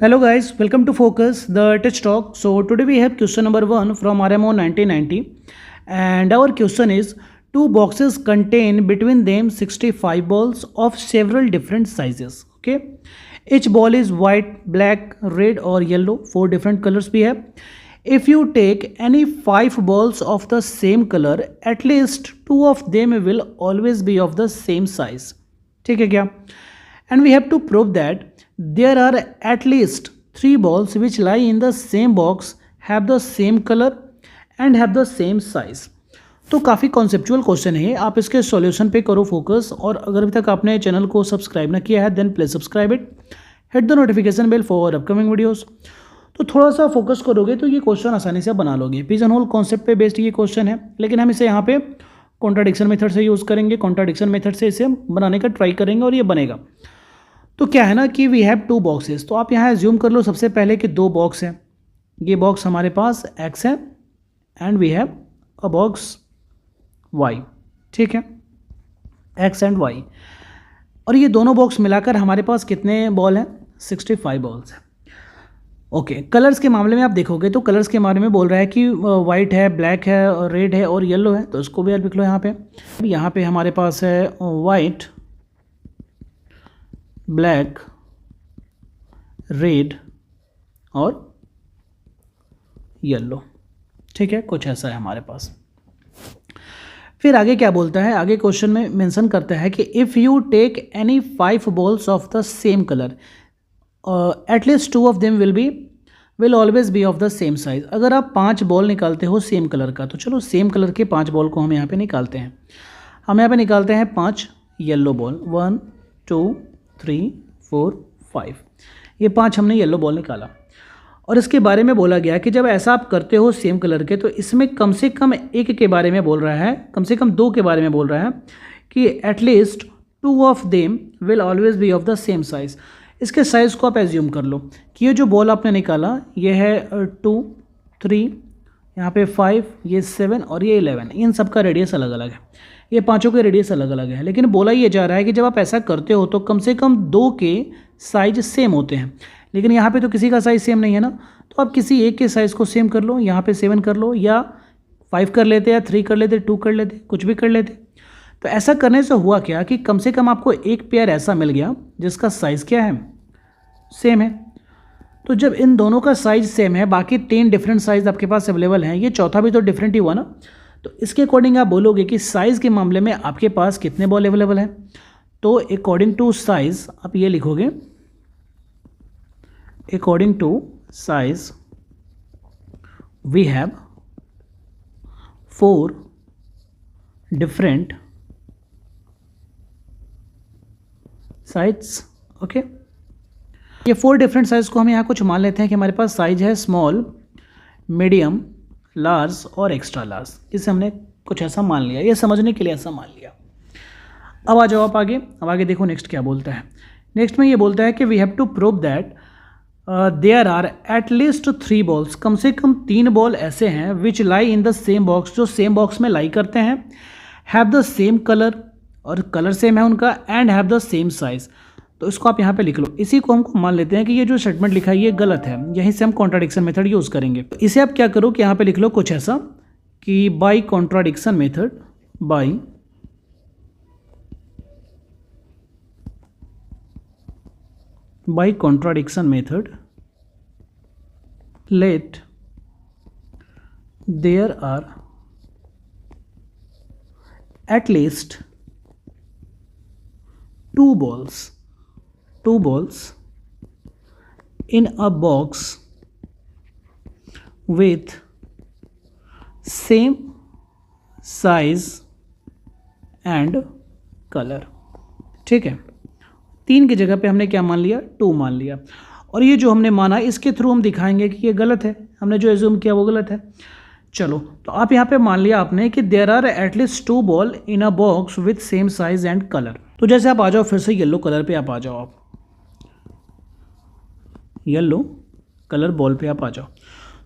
Hello guys, welcome to Focus, the Touch Talk. So today we have question number 1 from RMO 1990 and our question is two boxes contain between them 65 balls of several different sizes. Okay, each ball is white, black, red or yellow, 4 different colors we have. If you take any 5 balls of the same color, at least 2 of them will always be of the same size. ठीक है क्या? And we have to prove that there are at least 3 balls which lie in the same box, have the same color and have the same size. तो काफ़ी conceptual question है, आप इसके solution पे करो फोकस। और अगर अभी तक आपने चैनल को सब्सक्राइब ना किया है then please subscribe it, hit the notification bell for upcoming videos. तो थोड़ा सा फोकस करोगे तो ये क्वेश्चन आसानी से बना लोगे। पिजन होल कॉन्सेप्ट पे बेस्ड ये क्वेश्चन है, लेकिन हम इसे यहाँ पे कॉन्ट्राडिक्शन मेथड से यूज़ करेंगे। कॉन्ट्राडिक्शन मेथड से इसे बनाने का ट्राई करेंगे और ये बनेगा। तो क्या है ना कि वी हैव 2 बॉक्सेस, तो आप यहाँ एज्यूम कर लो सबसे पहले कि 2 बॉक्स हैं। ये बॉक्स हमारे पास एक्स है and we have a box Y. ठीक है, एक्स एंड वाई, और ये दोनों बॉक्स मिलाकर हमारे पास कितने बॉल हैं? 65 बॉल्स हैं। ओके, कलर्स के मामले में आप देखोगे तो कलर्स के बारे में बोल रहा है कि वाइट है, ब्लैक है, रेड है और येलो है। तो इसको भी आप लिख लो यहाँ पे हमारे पास है वाइट, ब्लैक, रेड और येलो। ठीक है, कुछ ऐसा है हमारे पास। फिर आगे क्या बोलता है? आगे क्वेश्चन में मेंशन करता है कि if you take any 5 balls of the same colour, at least 2 of them will always be of the same size. अगर आप 5 बॉल निकालते हो सेम कलर का, तो चलो सेम कलर के 5 बॉल को हम यहाँ पे निकालते हैं। हम यहाँ पे निकालते हैं 5 येलो बॉल, 1 2 3 4 5। ये 5 हमने येलो बॉल निकाला। और इसके बारे में बोला गया कि जब ऐसा आप करते हो सेम कलर के, तो इसमें कम से कम एक के बारे में बोल रहा है, कम से कम 2 के बारे में बोल रहा है कि at least 2 of them will always be of the same size. इसके साइज़ को आप एज्यूम कर लो कि ये जो बॉल आपने निकाला ये है 2 3, यहाँ पे 5, ये 7 और ये 11। इन सब का रेडियस अलग अलग है, ये पांचों के रेडियस अलग अलग है। लेकिन बोला ये जा रहा है कि जब आप ऐसा करते हो तो कम से कम 2 के साइज सेम होते हैं। लेकिन यहाँ पे तो किसी का साइज़ सेम नहीं है ना, तो आप किसी एक के साइज़ को सेम कर लो। यहाँ पे 7 कर लो, या 5 कर लेते, या 3 कर लेते, 2 कर लेते, कुछ भी कर लेते। तो ऐसा करने से हुआ क्या कि कम से कम आपको एक पेयर ऐसा मिल गया जिसका साइज़ क्या है? सेम है। तो जब इन दोनों का साइज़ सेम है, बाकी 3 डिफरेंट साइज़ आपके पास अवेलेबल हैं, ये चौथा भी तो डिफरेंट ही हुआ ना। तो इसके अकॉर्डिंग आप बोलोगे कि साइज़ के मामले में आपके पास कितने बॉल अवेलेबल हैं। तो अकॉर्डिंग टू साइज़ आप ये लिखोगे, according to size we have 4 different size. Okay, ये 4 डिफरेंट साइज़ को हम यहाँ कुछ मान लेते हैं कि हमारे पास साइज़ है स्मॉल, मीडियम, लार्ज और एक्स्ट्रा लार्ज। इसे हमने कुछ ऐसा मान लिया, ये समझने के लिए ऐसा मान लिया। अब आ जाओ आप आगे। अब आगे देखो नेक्स्ट क्या बोलता है। नेक्स्ट में ये बोलता है कि we have to prove that there are at least 3 balls, कम से कम 3 बॉल ऐसे हैं which lie in the same box, जो सेम बॉक्स में लाई करते हैं, हैव द सेम कलर, और कलर सेम है उनका, and have the same size. तो इसको आप यहाँ पे लिख लो। इसी को हमको मान लेते हैं कि ये जो स्टेटमेंट लिखा है ये गलत है, यहीं से हम कॉन्ट्राडिक्शन मेथड यूज़ करेंगे। तो इसे आप क्या करो कि यहाँ पे लिख लो कुछ ऐसा कि by contradiction method, by contradiction method let there are at least 2 balls in a box with same size and color। ठीक है, 3 की जगह पे हमने क्या मान लिया? 2 मान लिया। और ये जो हमने माना इसके थ्रू हम दिखाएंगे कि ये गलत है, हमने जो एज्यूम किया वो गलत है। चलो, तो आप यहाँ पे मान लिया आपने कि there are at least 2 ball in a box with same size and colour. तो जैसे आप आ जाओ फिर से येलो कलर पे आप आ जाओ, आप येलो कलर बॉल पे आप आ जाओ।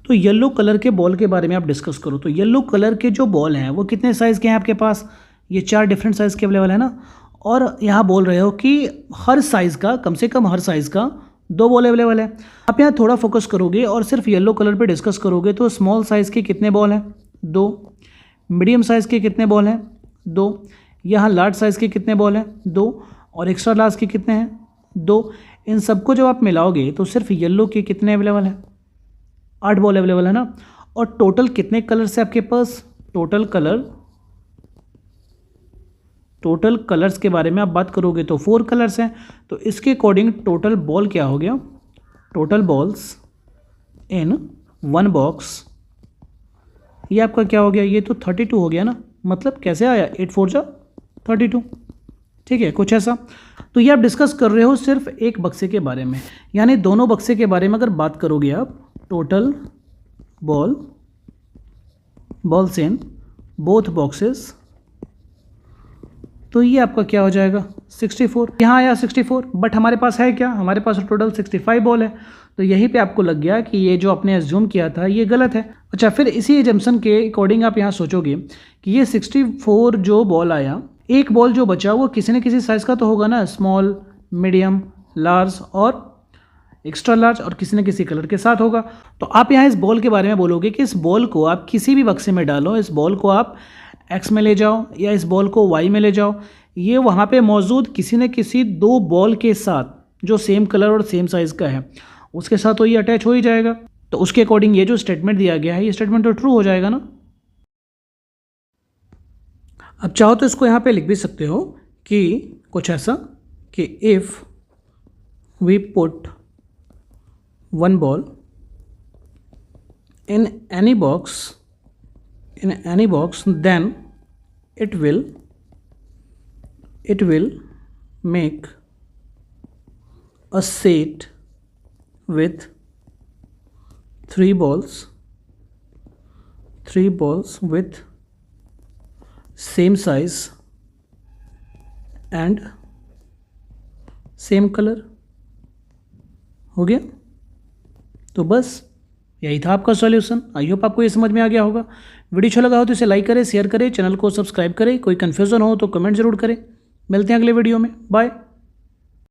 तो येलो कलर के बॉल के बारे में आप डिस्कस करो। तो येलो कलर के जो बॉल हैं वो कितने साइज़ के हैं आपके पास? ये 4 डिफरेंट साइज़ के अवेलेबल है ना। और यहाँ बोल रहे हो कि हर साइज़ का, कम से कम हर साइज़ का 2 बॉल अवेलेबल है। आप यहाँ थोड़ा फोकस करोगे और सिर्फ येलो कलर पे डिस्कस करोगे तो स्मॉल साइज़ के कितने बॉल हैं? 2। मीडियम साइज़ के कितने बॉल हैं? 2। यहाँ लार्ज साइज़ के कितने बॉल हैं? 2। और एक्स्ट्रा लार्ज के कितने हैं? 2। इन सबको जब आप मिलाओगे तो सिर्फ येलो के कितने अवेलेबल हैं? 8 बॉल अवेलेबल है ना। और टोटल कितने कलर्स है आपके पास? टोटल कलर्स के बारे में आप बात करोगे तो 4 कलर्स हैं। तो इसके अकॉर्डिंग टोटल बॉल क्या हो गया? टोटल बॉल्स इन 1 बॉक्स, ये आपका क्या हो गया? ये तो 32 हो गया ना। मतलब कैसे आया? 8 4 जा 32, ठीक है, कुछ ऐसा। तो ये आप डिस्कस कर रहे हो सिर्फ एक बक्से के बारे में, यानी दोनों बक्से के बारे में अगर बात करोगे आप, total balls in both boxes, तो ये आपका क्या हो जाएगा? 64। यहाँ आया 64, बट हमारे पास है क्या? हमारे पास टोटल 65 बॉल है। तो यहीं पे आपको लग गया कि ये जो आपने एज्यूम किया था ये गलत है। अच्छा, फिर इसी एजम्पशन के अकॉर्डिंग आप यहाँ सोचोगे कि ये 64 जो बॉल आया, एक बॉल जो बचा वो किसी न किसी साइज़ का तो होगा ना, स्मॉल, मीडियम, लार्ज और एक्स्ट्रा लार्ज, और किसी न किसी कलर के साथ होगा। तो आप यहाँ इस बॉल के बारे में बोलोगे कि इस बॉल को आप किसी भी बक्से में डालो, इस बॉल को आप एक्स में ले जाओ या इस बॉल को वाई में ले जाओ, ये वहाँ पे मौजूद किसी न किसी 2 बॉल के साथ जो सेम कलर और सेम साइज़ का है उसके साथ तो ये अटैच हो ही जाएगा। तो उसके अकॉर्डिंग ये जो स्टेटमेंट दिया गया है ये स्टेटमेंट तो ट्रू हो जाएगा ना। अब चाहो तो इसको यहाँ पे लिख भी सकते हो कि कुछ ऐसा कि if we put 1 ball in any box then it will make a set with 3 balls with same size and same color। हो गया। तो बस यही था आपका सॉल्यूशन। आई होप आपको ये समझ में आ गया होगा। वीडियो अच्छा लगा हो तो इसे लाइक करें, शेयर करें, चैनल को सब्सक्राइब करें। कोई कन्फ्यूज़न हो तो कमेंट जरूर करें। मिलते हैं अगले वीडियो में। बाय।